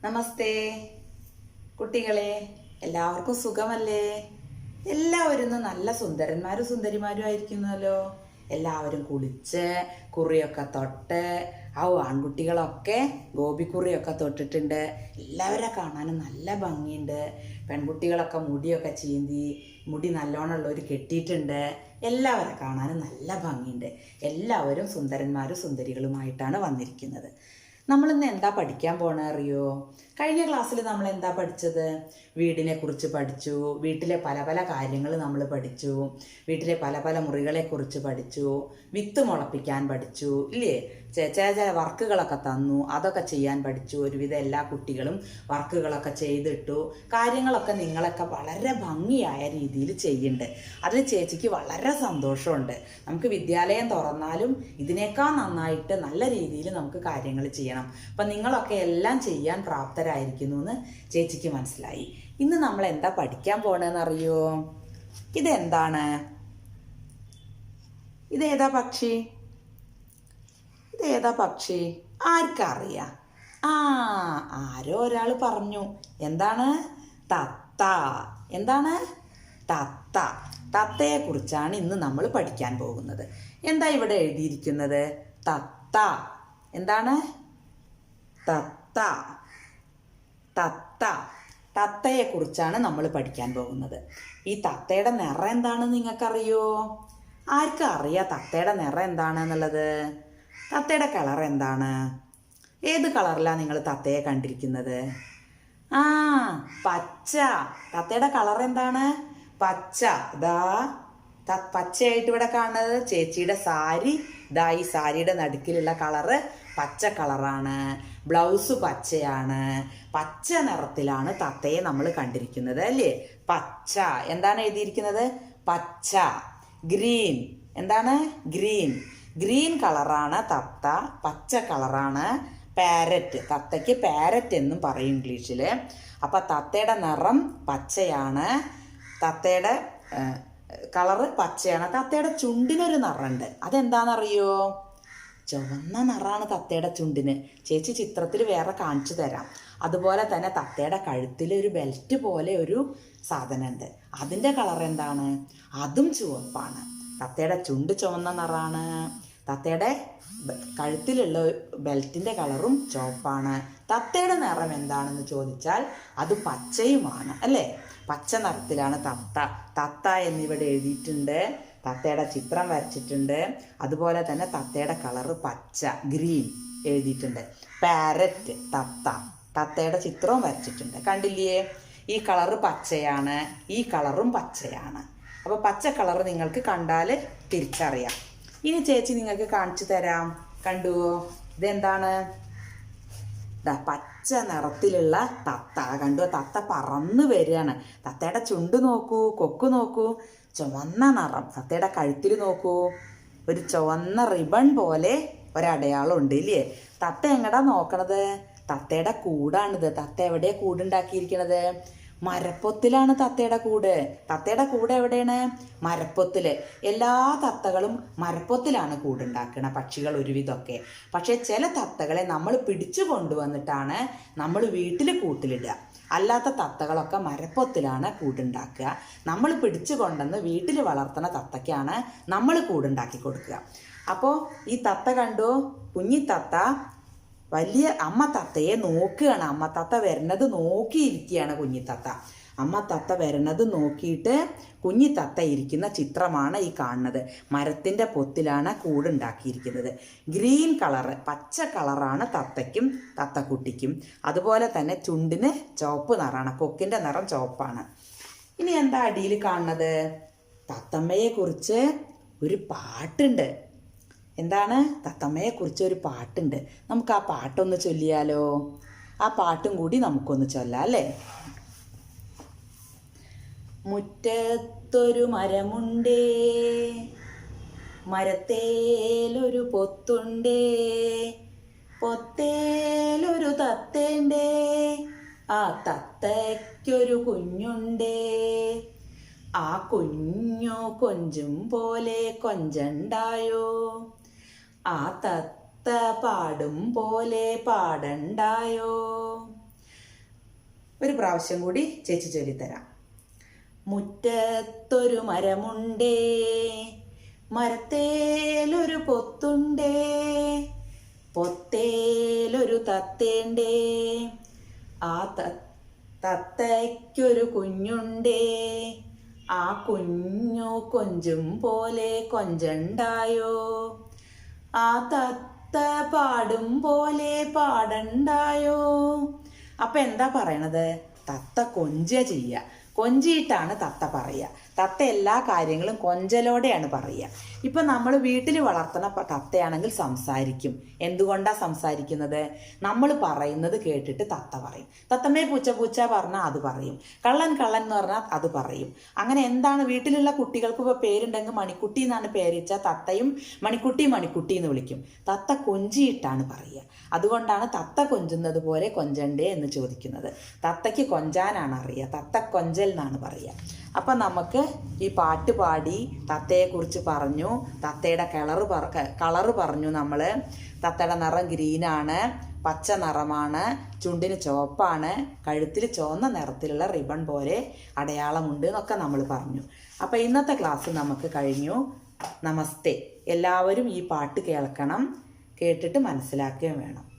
നമസ്തേ കുട്ടികളെ, എല്ലാവർക്കും സുഖമല്ലേ? എല്ലാവരും നല്ല സുന്ദരന്മാരും സുന്ദരിമാരും ആയിരിക്കുന്നല്ലോ. എല്ലാവരും കുളിച്ച് കുറിയൊക്കെ തൊട്ട് ആൺകുട്ടികളൊക്കെ ഗോപിക്കുറിയൊക്കെ തൊട്ടിട്ടുണ്ട്. എല്ലാവരെ കാണാനും നല്ല ഭംഗിയുണ്ട്. പെൺകുട്ടികളൊക്കെ മുടിയൊക്കെ ചീന്തി മുടി നല്ലോണമുള്ളവർ കെട്ടിയിട്ടുണ്ട്. എല്ലാവരെ കാണാനും നല്ല ഭംഗിയുണ്ട്. എല്ലാവരും സുന്ദരന്മാരും സുന്ദരികളുമായിട്ടാണ് വന്നിരിക്കുന്നത്. നമ്മളിന്ന് എന്താ പഠിക്കാൻ പോണേ അറിയോ? കഴിഞ്ഞ ക്ലാസ്സിൽ നമ്മൾ എന്താ പഠിച്ചത്? വീടിനെ കുറിച്ച് പഠിച്ചു. വീട്ടിലെ പല പല കാര്യങ്ങൾ നമ്മൾ പഠിച്ചു. വീട്ടിലെ പല പല മുറികളെക്കുറിച്ച് പഠിച്ചു. വിത്ത് മുളപ്പിക്കാൻ പഠിച്ചു ഇല്ലേ? ചില വർക്കുകളൊക്കെ തന്നു, അതൊക്കെ ചെയ്യാൻ പഠിച്ചു. ഒരുവിധം എല്ലാ കുട്ടികളും വർക്കുകളൊക്കെ ചെയ്തിട്ടു. കാര്യങ്ങളൊക്കെ നിങ്ങളൊക്കെ വളരെ ഭംഗിയായ രീതിയിൽ ചെയ്യുന്നുണ്ട്. അതിൽ ചേച്ചിക്ക് വളരെ സന്തോഷമുണ്ട്. നമുക്ക് വിദ്യാലയം തുറന്നാലും ഇതിനേക്കാൾ നന്നായിട്ട് നല്ല രീതിയിൽ നമുക്ക് കാര്യങ്ങൾ ചെയ്യണം. അപ്പം നിങ്ങളൊക്കെ എല്ലാം ചെയ്യാൻ പ്രാപ്തരായിരിക്കുന്നു എന്ന് ചേച്ചിക്ക് മനസ്സിലായി. ഇന്ന് നമ്മൾ എന്താ പഠിക്കാൻ പോണെന്നറിയോ? ഇതെന്താണ്? ഇതേതാ പക്ഷി? ഇതേതാ പക്ഷി? ആർക്കറിയാം? ആരോ ഒരാൾ പറഞ്ഞു. എന്താണ്? തത്ത. എന്താണ്? തത്ത. തത്തയെ കുറിച്ചാണ് ഇന്ന് നമ്മൾ പഠിക്കാൻ പോകുന്നത്. എന്താ ഇവിടെ എഴുതിയിരിക്കുന്നത്? തത്ത. എന്താണ്? തത്ത. തത്ത. തത്തയെ കുറിച്ചാണ് നമ്മൾ പഠിക്കാൻ പോകുന്നത്. ഈ തത്തയുടെ നിറം എന്താണെന്ന് നിങ്ങൾക്കറിയോ? ആർക്കും അറിയാം തത്തയുടെ നിറം എന്താണെന്നുള്ളത്? തത്തയുടെ കളർ എന്താണ്? ഏത് കളറിലാണ് നിങ്ങൾ തത്തയെ കണ്ടിരിക്കുന്നത്? പച്ച. തത്തയുടെ കളർ എന്താണ്? പച്ച. ഇതാ പച്ചയായിട്ട് ഇവിടെ കാണുന്നത് ചേച്ചിയുടെ സാരി. ഇതാ ഈ സാരിയുടെ നടുക്കിലുള്ള കളറ് പച്ച കളറാണ്. ബ്ലൗസ് പച്ചയാണ്. പച്ച നിറത്തിലാണ് തത്തയെ നമ്മൾ കണ്ടിരിക്കുന്നത് അല്ലേ? പച്ച. എന്താണ് എഴുതിയിരിക്കുന്നത്? പച്ച. ഗ്രീൻ. എന്താണ്? ഗ്രീൻ. ഗ്രീൻ കളറാണ് തത്ത. പച്ച കളറാണ് പാരറ്റ്. തത്തയ്ക്ക് പാരറ്റ് എന്നും പറയും ഇംഗ്ലീഷിൽ. അപ്പം തത്തയുടെ നിറം പച്ചയാണ്. തത്തയുടെ കളറ് പച്ചയാണ്. തത്തയുടെ ചുണ്ടിനൊരു നിറമുണ്ട്. അതെന്താണെന്നറിയോ? ചുവന്ന നിറമാണ് തത്തയുടെ ചുണ്ടിന്. ചേച്ചി ചിത്രത്തിൽ വേറെ കാണിച്ചു തരാം. അതുപോലെ തന്നെ തത്തയുടെ കഴുത്തിൽ ഒരു ബെൽറ്റ് പോലെ ഒരു സാധനമുണ്ട്. അതിൻ്റെ കളർ എന്താണ്? അതും ചുവപ്പാണ്. തത്തയുടെ ചുണ്ട് ചുവന്ന നിറമാണ്. തത്തയുടെ കഴുത്തിലുള്ള ബെൽറ്റിൻ്റെ കളറും ചുവപ്പാണ്. തത്തയുടെ നിറം എന്താണെന്ന് ചോദിച്ചാൽ അത് പച്ചയുമാണ് അല്ലേ? പച്ച നിറത്തിലാണ് തത്ത. തത്ത എന്നിവിടെ എഴുതിയിട്ടുണ്ട്. തത്തയുടെ ചിത്രം വരച്ചിട്ടുണ്ട്. അതുപോലെ തന്നെ തത്തയുടെ കളറ് പച്ച, ഗ്രീൻ എഴുതിയിട്ടുണ്ട്. പാരറ്റ്. തത്ത. തത്തയുടെ ചിത്രവും വരച്ചിട്ടുണ്ട്. കണ്ടില്ലേ? ഈ കളറ് പച്ചയാണ്, ഈ കളറും പച്ചയാണ്. അപ്പോൾ പച്ച കളർ നിങ്ങൾക്ക് കണ്ടാൽ തിരിച്ചറിയാം. ഇനി ചേച്ചി നിങ്ങൾക്ക് കാണിച്ചു തരാം. കണ്ടുവോ? ഇതെന്താണ്? പച്ച നിറത്തിലുള്ള തത്ത. കണ്ടുവോ? തത്ത പറന്ന് വരികയാണ്. തത്തയുടെ ചുണ്ട് നോക്കൂ, കൊക്ക് നോക്കൂ, ചുവന്ന നിറം. തത്തയുടെ കഴുത്തിൽ നോക്കൂ, ഒരു ചുവന്ന റിബൺ പോലെ ഒരടയാളം ഉണ്ട് ഇല്ലേ? തത്ത എങ്ങടാ നോക്കണത്? തത്തയുടെ കൂടാണിത്. തത്ത എവിടെയാണ് കൂടുണ്ടാക്കിയിരിക്കണത്? മരപ്പൊത്തിലാണ് തത്തയുടെ കൂട്. തത്തയുടെ കൂട് എവിടെയാണ്? മരപ്പൊത്തിൽ. എല്ലാ തത്തകളും മരപ്പൊത്തിലാണ് കൂടുണ്ടാക്കുക, പക്ഷികൾ ഒരുവിധമൊക്കെ. പക്ഷേ ചില തത്തകളെ നമ്മൾ പിടിച്ചു കൊണ്ടുവന്നിട്ടാണ് നമ്മൾ വീട്ടിൽ കൂട്ടിലിടുക. അല്ലാത്ത തത്തകളൊക്കെ മരപ്പൊത്തിലാണ് കൂടുണ്ടാക്കുക. നമ്മൾ പിടിച്ചു കൊണ്ടുവന്ന് വീട്ടിൽ വളർത്തുന്ന തത്തയ്ക്കാണ് നമ്മൾ കൂടുണ്ടാക്കി കൊടുക്കുക. അപ്പോൾ ഈ തത്ത കണ്ടു, കുഞ്ഞിത്തത്ത വലിയ അമ്മ തത്തയെ നോക്കുകയാണ്. അമ്മ തത്ത വരുന്നത് നോക്കിയിരിക്കുകയാണ് കുഞ്ഞിത്തത്ത. അമ്മ തത്ത വരുന്നത് നോക്കിയിട്ട് കുഞ്ഞിത്തത്ത ഇരിക്കുന്ന ചിത്രമാണ് ഈ കാണുന്നത്. മരത്തിൻ്റെ പൊത്തിലാണ് കൂടുണ്ടാക്കിയിരിക്കുന്നത്. ഗ്രീൻ കളറ്, പച്ച കളറാണ് തത്തയ്ക്കും തത്തക്കുട്ടിക്കും. അതുപോലെ തന്നെ ചുണ്ടിന് ചുവപ്പ് നിറമാണ്. കൊക്കിൻ്റെ നിറം ചുവപ്പാണ്. ഇനി എന്താ അടിയിൽ കാണുന്നത്? തത്തമ്മയെക്കുറിച്ച് ഒരു പാട്ടുണ്ട്. എന്താണ്? തത്തമ്മയെക്കുറിച്ച് ഒരു പാട്ടുണ്ട്. നമുക്ക് ആ പാട്ടൊന്ന് ചൊല്ലിയാലോ? ആ പാട്ടും കൂടി നമുക്കൊന്ന് ചൊല്ലാം അല്ലേ? മുറ്റത്തൊരു മരമുണ്ടേ, മരത്തേലൊരു പൊത്തുണ്ടേ, പൊത്തേലൊരു തത്തേണ്ടേ, ആ തത്തയ്ക്കൊരു കുഞ്ഞുണ്ടേ, ആ കുഞ്ഞു കൊഞ്ചും പോലെ കൊഞ്ചണ്ടായോ, ആ തത്ത പാടും പോലെ പാടണ്ടായോ, ഒരു പ്രാവശ്യം കൂടി ചേച്ചി ചൊല്ലിത്തരാം. മുറ്റത്തൊരു മരമുണ്ടേ, മരത്തേലൊരു പൊത്തുണ്ടേ, പൊത്തേലൊരു തത്തേണ്ടേ, ആ തത്തയ്ക്കൊരു കുഞ്ഞുണ്ടേ, ആ കുഞ്ഞു കൊഞ്ചും പോലെ കൊഞ്ചണ്ടായോ, ആ തത്ത പാടും പോലെ പാടണ്ടായോ. അപ്പൊ എന്താ പറയണത്? തത്ത കൊഞ്ച ചെയ്യുക, കൊഞ്ചിയിട്ടാണ് തത്ത പറയുക. തത്ത എല്ലാ കാര്യങ്ങളും കൊഞ്ചലോടെയാണ് പറയുക. ഇപ്പൊ നമ്മൾ വീട്ടിൽ വളർത്തുന്ന തത്തയാണെങ്കിൽ സംസാരിക്കും. എന്തുകൊണ്ടാണ് സംസാരിക്കുന്നത്? നമ്മൾ പറയുന്നത് കേട്ടിട്ട് തത്ത പറയും. തത്തമ്മേ പൂച്ച പൂച്ച പറഞ്ഞാൽ അത് പറയും. കള്ളൻ കള്ളൻ എന്ന് പറഞ്ഞാൽ അത് പറയും. അങ്ങനെ എന്താണ് വീട്ടിലുള്ള കുട്ടികൾക്ക് ഇപ്പോൾ പേരുണ്ടെങ്കിൽ മണിക്കുട്ടി എന്നാണ് പേരിച്ചാൽ തത്തയും മണിക്കുട്ടി മണിക്കുട്ടി എന്ന് വിളിക്കും. തത്ത കൊഞ്ചിയിട്ടാണ് പറയുക. അതുകൊണ്ടാണ് തത്ത കൊഞ്ചുന്നത് പോലെ കൊഞ്ചണ്ടേ എന്ന് ചോദിക്കുന്നത്. തത്തയ്ക്ക് കൊഞ്ചാനാണ് അറിയുക, തത്ത കൊഞ്ചൽ എന്നാണ് പറയുക. അപ്പം നമുക്ക് ഈ പാട്ട് പാടി തത്തയെക്കുറിച്ച് പറഞ്ഞു, തത്തയുടെ കളറ് പറഞ്ഞു. നമ്മൾ തത്തയുടെ നിറം ഗ്രീനാണ്, പച്ച നിറമാണ്, ചുണ്ടിന് ചുവപ്പാണ്, കഴുത്തിൽ ചുവന്ന നിറത്തിലുള്ള റിബൺ പോലെ അടയാളമുണ്ട് എന്നൊക്കെ നമ്മൾ പറഞ്ഞു. അപ്പം ഇന്നത്തെ ക്ലാസ് നമുക്ക് കഴിഞ്ഞു. നമസ്തേ. എല്ലാവരും ഈ പാട്ട് കേൾക്കണം, കേട്ടിട്ട് മനസ്സിലാക്കുകയും വേണം.